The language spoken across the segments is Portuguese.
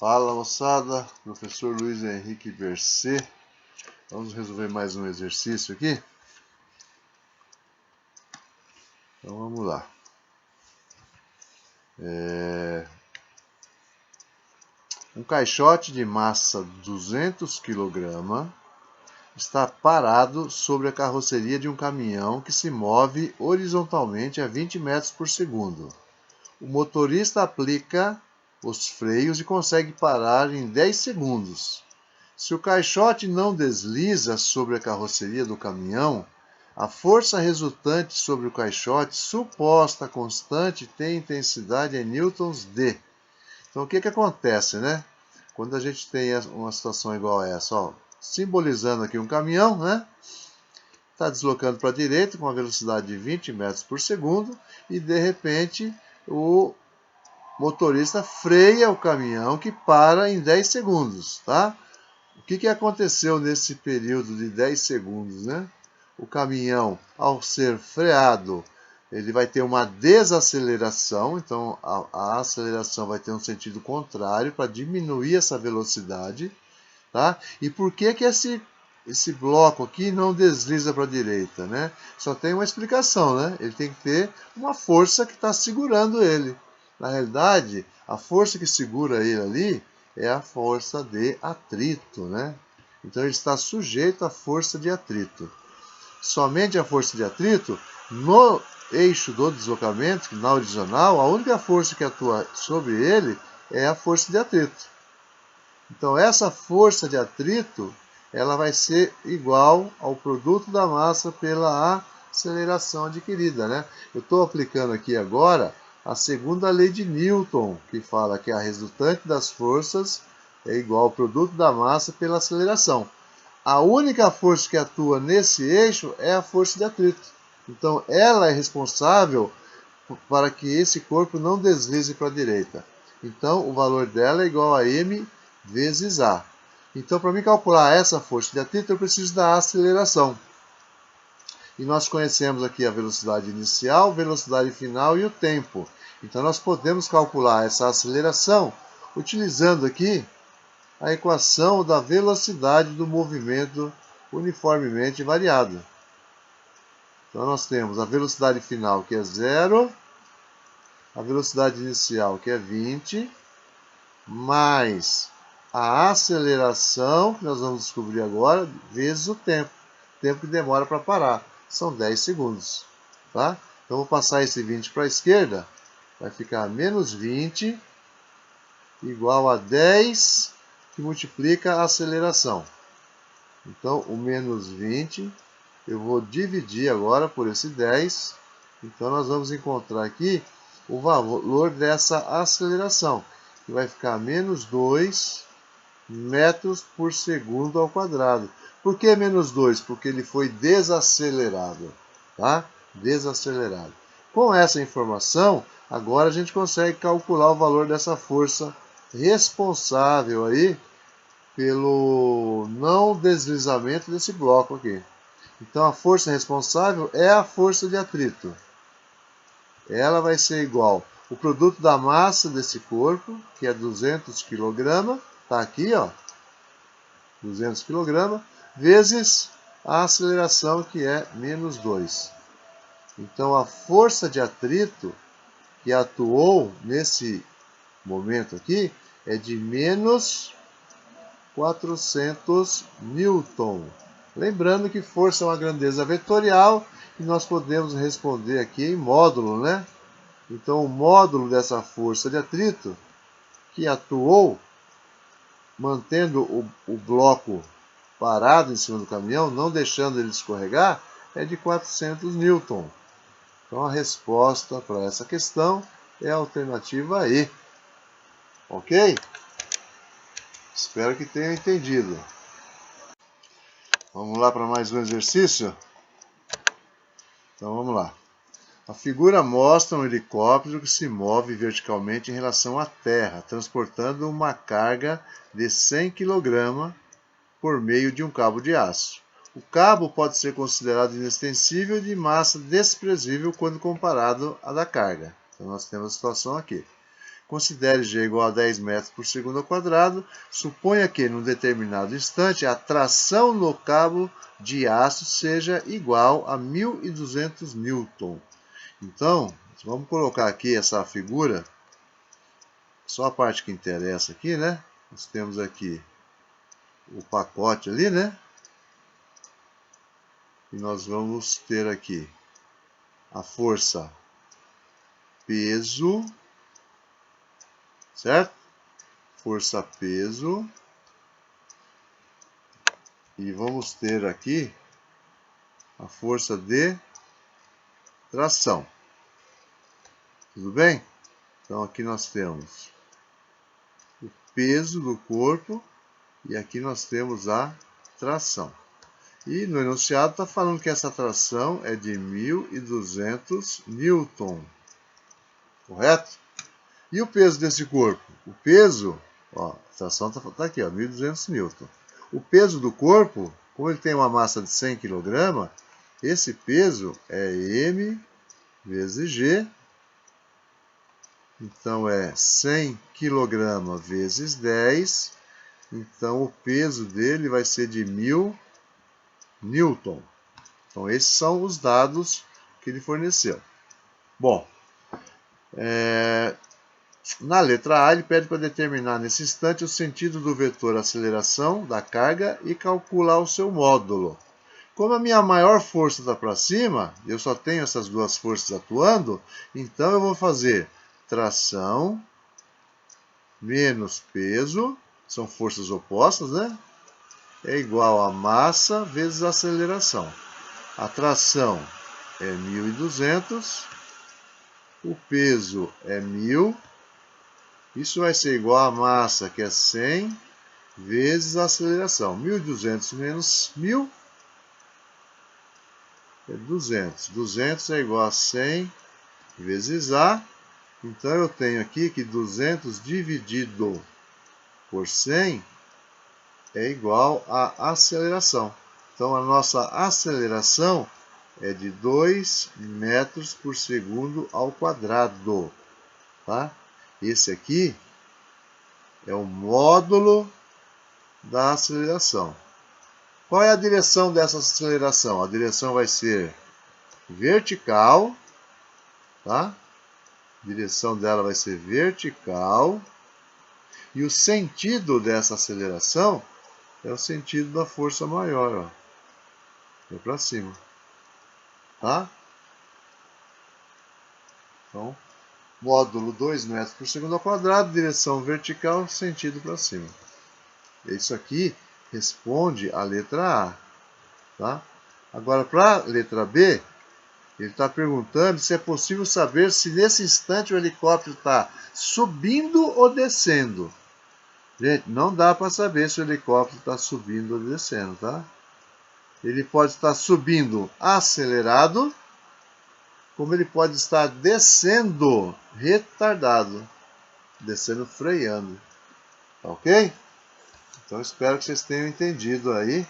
Fala moçada, professor Luiz Henrique Bercê. Vamos resolver mais um exercício aqui? Então vamos lá. Um caixote de massa 200 kg está parado sobre a carroceria de um caminhão que se move horizontalmente a 20 metros por segundo. O motorista aplica os freios e consegue parar em 10 segundos. Se o caixote não desliza sobre a carroceria do caminhão, a força resultante sobre o caixote, suposta constante, tem intensidade em newtons de. Então, o que acontece, né? Quando a gente tem uma situação igual a essa, ó, simbolizando aqui um caminhão, né? Está deslocando para a direita com uma velocidade de 20 metros por segundo e, de repente, o motorista freia o caminhão que para em 10 segundos, tá? O que aconteceu nesse período de 10 segundos, né? O caminhão, ao ser freado, ele vai ter uma desaceleração, então a aceleração vai ter um sentido contrário para diminuir essa velocidade, tá? E por que esse bloco aqui não desliza para a direita, né? Só tem uma explicação, né? Ele tem que ter uma força que está segurando ele. Na realidade, a força que segura ele ali é a força de atrito, né? Então ele está sujeito à força de atrito. Somente a força de atrito, no eixo do deslocamento, na horizontal, a única força que atua sobre ele é a força de atrito. Então essa força de atrito, ela vai ser igual ao produto da massa pela aceleração adquirida, né? Eu estou aplicando aqui agora a segunda lei de Newton, que fala que a resultante das forças é igual ao produto da massa pela aceleração. A única força que atua nesse eixo é a força de atrito. Então ela é responsável para que esse corpo não deslize para a direita. Então o valor dela é igual a m vezes a. Então, para mim calcular essa força de atrito, eu preciso da aceleração. E nós conhecemos aqui a velocidade inicial, velocidade final e o tempo. Então, nós podemos calcular essa aceleração utilizando aqui a equação da velocidade do movimento uniformemente variado. Então, nós temos a velocidade final, que é 0, a velocidade inicial, que é 20, mais a aceleração, que nós vamos descobrir agora, vezes o tempo que demora para parar, são 10 segundos, tá? Então, vou passar esse 20 para a esquerda, vai ficar menos 20 igual a 10, que multiplica a aceleração. Então, o menos 20, eu vou dividir agora por esse 10, então nós vamos encontrar aqui o valor dessa aceleração, que vai ficar menos 2 metros por segundo ao quadrado. Por que menos 2? Porque ele foi desacelerado, tá? Desacelerado. Com essa informação, agora a gente consegue calcular o valor dessa força responsável aí pelo não deslizamento desse bloco aqui. Então a força responsável é a força de atrito. Ela vai ser igual o produto da massa desse corpo, que é 200 kg, está aqui, ó, 200 kg, vezes a aceleração, que é menos 2. Então, a força de atrito que atuou nesse momento aqui é de menos 400 newton. Lembrando que força é uma grandeza vetorial e nós podemos responder aqui em módulo, né? Então, o módulo dessa força de atrito que atuou mantendo o bloco parado em cima do caminhão, não deixando ele escorregar, é de 400 newton. Então a resposta para essa questão é a alternativa E. Ok? Espero que tenham entendido. Vamos lá para mais um exercício? Então vamos lá. A figura mostra um helicóptero que se move verticalmente em relação à Terra, transportando uma carga de 100 kg por meio de um cabo de aço. O cabo pode ser considerado inextensível e de massa desprezível quando comparado à da carga. Então nós temos a situação aqui. Considere G igual a 10 metros por segundo ao quadrado. Suponha que, num determinado instante, a tração no cabo de aço seja igual a 1.200 newton. Então, vamos colocar aqui essa figura, só a parte que interessa aqui, né? Nós temos aqui o pacote ali, né? E nós vamos ter aqui a força peso, certo? Força peso. E vamos ter aqui a força de tração. Tudo bem? Então aqui nós temos o peso do corpo e aqui nós temos a tração. E no enunciado está falando que essa tração é de 1.200 newton. Correto? E o peso desse corpo? O peso, ó, a tração está aqui, ó, 1.200 newton. O peso do corpo, como ele tem uma massa de 100 kg, esse peso é M vezes G. Então é 100 kg vezes 10. Então o peso dele vai ser de 1.000 newton. Então esses são os dados que ele forneceu. Bom, na letra A, ele pede para determinar nesse instante o sentido do vetor aceleração da carga e calcular o seu módulo. Como a minha maior força está para cima, eu só tenho essas duas forças atuando, então eu vou fazer tração menos peso, são forças opostas, né? É igual a massa vezes aceleração. A tração é 1.200, o peso é 1.000. Isso vai ser igual a massa, que é 100, vezes a aceleração. 1.200 menos 1.000 é 200. 200 é igual a 100 vezes A. Então, eu tenho aqui que 200 dividido por 100 é igual a aceleração. Então, a nossa aceleração é de 2 metros por segundo ao quadrado. Tá? Esse aqui é o módulo da aceleração. Qual é a direção dessa aceleração? A direção vai ser vertical, tá? A direção dela vai ser vertical. E o sentido dessa aceleração é o sentido da força maior, ó. É para cima, tá? Então, módulo 2 metros por segundo ao quadrado, direção vertical, sentido para cima. Isso aqui responde a letra A. Tá? Agora, para a letra B, ele está perguntando se é possível saber se nesse instante o helicóptero está subindo ou descendo. Gente, não dá para saber se o helicóptero está subindo ou descendo, tá? Ele pode estar subindo acelerado, como ele pode estar descendo retardado, descendo freando. Tá ok? Então espero que vocês tenham entendido aí.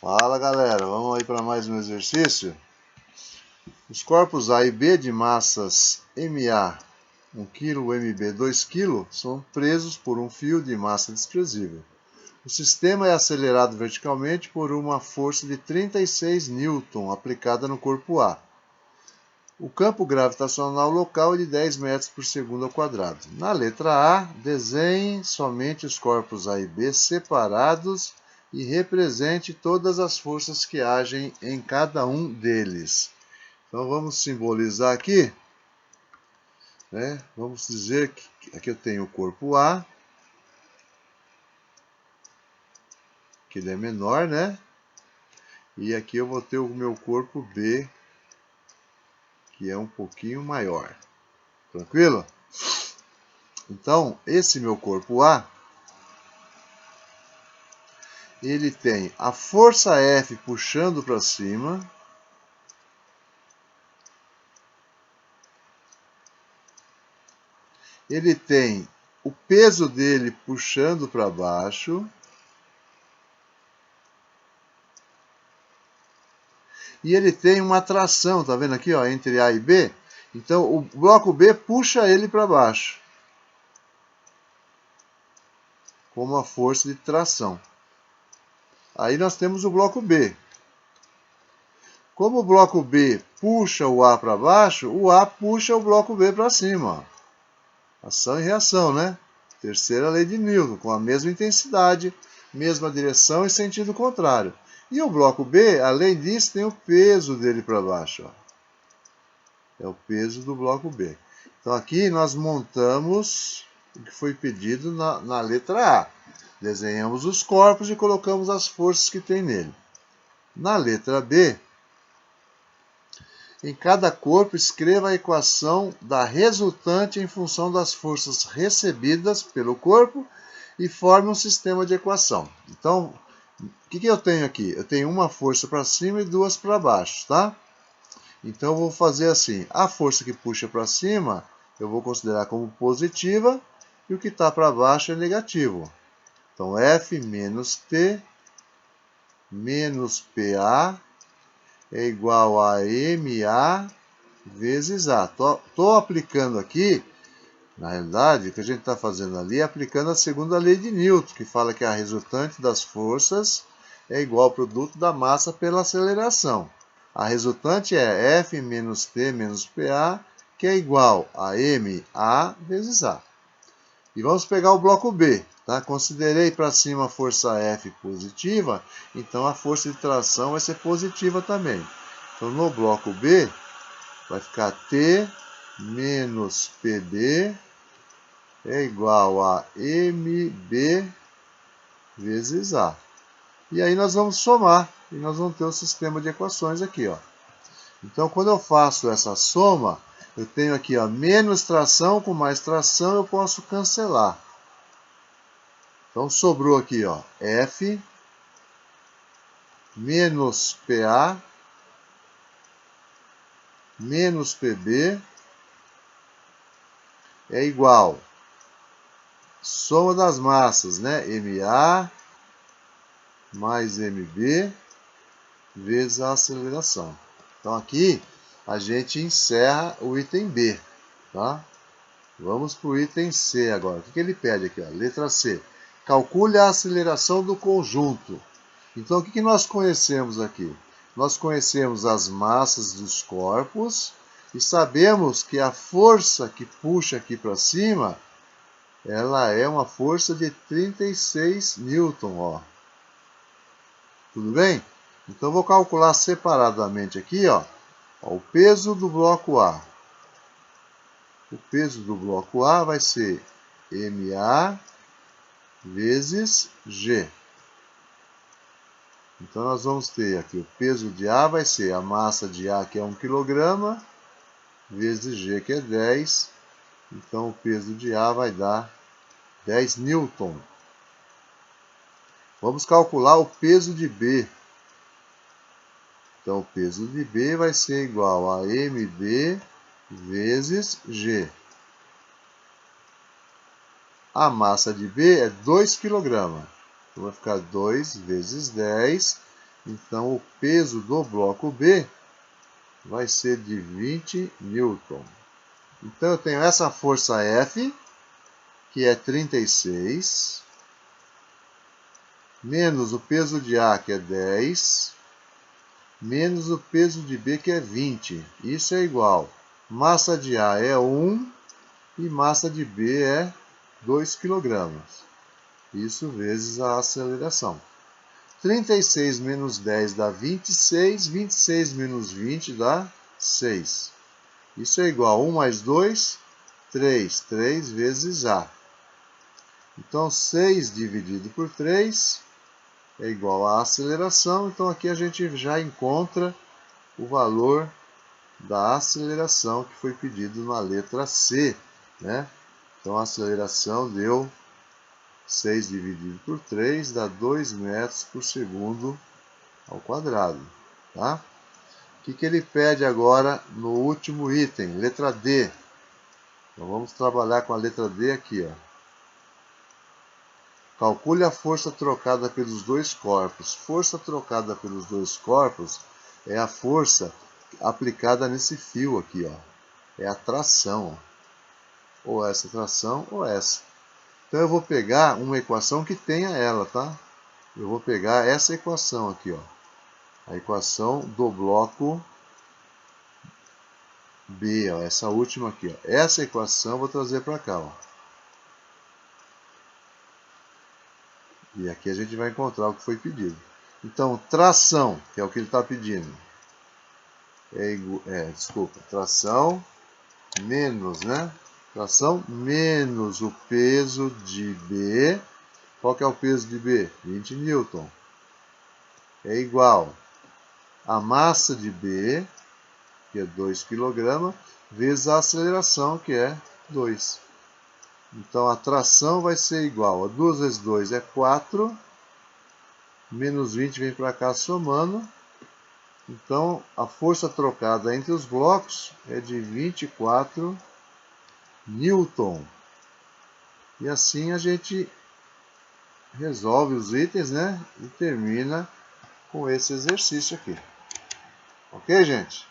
Fala galera, vamos aí para mais um exercício. Os corpos A e B de massas MA 1 kg, MB 2 kg são presos por um fio de massa desprezível. O sistema é acelerado verticalmente por uma força de 36 N aplicada no corpo A. O campo gravitacional local é de 10 metros por segundo ao quadrado. Na letra A, desenhe somente os corpos A e B separados e represente todas as forças que agem em cada um deles. Então vamos simbolizar aqui, né? Vamos dizer que aqui eu tenho o corpo A, que ele é menor, né? E aqui eu vou ter o meu corpo B, que é um pouquinho maior. Tranquilo? Então, esse meu corpo A, ele tem a força F puxando para cima, ele tem o peso dele puxando para baixo, e ele tem uma tração, tá vendo aqui, ó, entre A e B? Então, o bloco B puxa ele para baixo, com uma força de tração. Aí nós temos o bloco B. Como o bloco B puxa o A para baixo, o A puxa o bloco B para cima. Ação e reação, né? Terceira lei de Newton, com a mesma intensidade, mesma direção e sentido contrário. E o bloco B, além disso, tem o peso dele para baixo. Ó. É o peso do bloco B. Então aqui nós montamos o que foi pedido na letra A. Desenhamos os corpos e colocamos as forças que tem nele. Na letra B, em cada corpo escreva a equação da resultante em função das forças recebidas pelo corpo e forme um sistema de equação. Então, o que eu tenho aqui? Eu tenho uma força para cima e duas para baixo, tá? Então, eu vou fazer assim. A força que puxa para cima, eu vou considerar como positiva e o que está para baixo é negativo. Então, F menos T menos PA é igual a MA vezes A. Estou aplicando aqui, na realidade, o que a gente está fazendo ali é aplicando a segunda lei de Newton, que fala que a resultante das forças é igual ao produto da massa pela aceleração. A resultante é F menos T menos PA, que é igual a MA vezes A. E vamos pegar o bloco B. Tá? Considerei para cima a força F positiva, então a força de tração vai ser positiva também. Então, no bloco B, vai ficar T menos PB é igual a MB vezes A. E aí nós vamos somar e nós vamos ter o sistema de equações aqui. Ó. Então, quando eu faço essa soma, eu tenho aqui ó, menos tração com mais tração, eu posso cancelar. Então, sobrou aqui ó, F menos PA menos PB é igual soma das massas, né? MA mais MB vezes a aceleração. Então, aqui a gente encerra o item B, tá? Vamos para o item C agora. O que ele pede aqui? Ó? Letra C. Calcule a aceleração do conjunto. Então, o que nós conhecemos aqui? Nós conhecemos as massas dos corpos e sabemos que a força que puxa aqui para cima, ela é uma força de 36 newton, ó. Tudo bem? Então, vou calcular separadamente aqui, ó, o peso do bloco A. O peso do bloco A vai ser MA vezes G. Então, nós vamos ter aqui o peso de A vai ser a massa de A, que é 1 kg, vezes G, que é 10. Então, o peso de A vai dar 10 newton. Vamos calcular o peso de B. Então, o peso de B vai ser igual a MB vezes G. A massa de B é 2 kg. Então, vai ficar 2 vezes 10. Então, o peso do bloco B vai ser de 20 newton. Então, eu tenho essa força F, que é 36, menos o peso de A, que é 10, menos o peso de B, que é 20. Isso é igual. Massa de A é 1 e massa de B é 2 kg. Isso vezes a aceleração. 36 menos 10 dá 26. 26 menos 20 dá 6. Isso é igual a 1 mais 2, 3. 3 vezes A. Então, 6 dividido por 3 é igual à aceleração. Então, aqui a gente já encontra o valor da aceleração que foi pedido na letra C, né? Então, a aceleração deu 6 dividido por 3 dá 2 metros por segundo ao quadrado, tá? O que ele pede agora no último item, letra D? Então, vamos trabalhar com a letra D aqui, ó. Calcule a força trocada pelos dois corpos. Força trocada pelos dois corpos é a força aplicada nesse fio aqui, ó. é a tração, ó. Ou essa tração ou essa. Então eu vou pegar uma equação que tenha ela, tá? Eu vou pegar essa equação aqui, ó. A equação do bloco B, ó, essa última aqui, ó. Essa equação eu vou trazer para cá, ó. E aqui a gente vai encontrar o que foi pedido. Então, tração, que é o que ele está pedindo, tração menos, né? Tração menos o peso de B. Qual que é o peso de B? 20 newton. É igual a massa de B, que é 2 kg, vezes a aceleração, que é 2. Então, a tração vai ser igual a 2 vezes 2 é 4, menos 20 vem para cá somando. Então, a força trocada entre os blocos é de 24 newton. E assim a gente resolve os itens, né? E termina com esse exercício aqui. Ok, gente?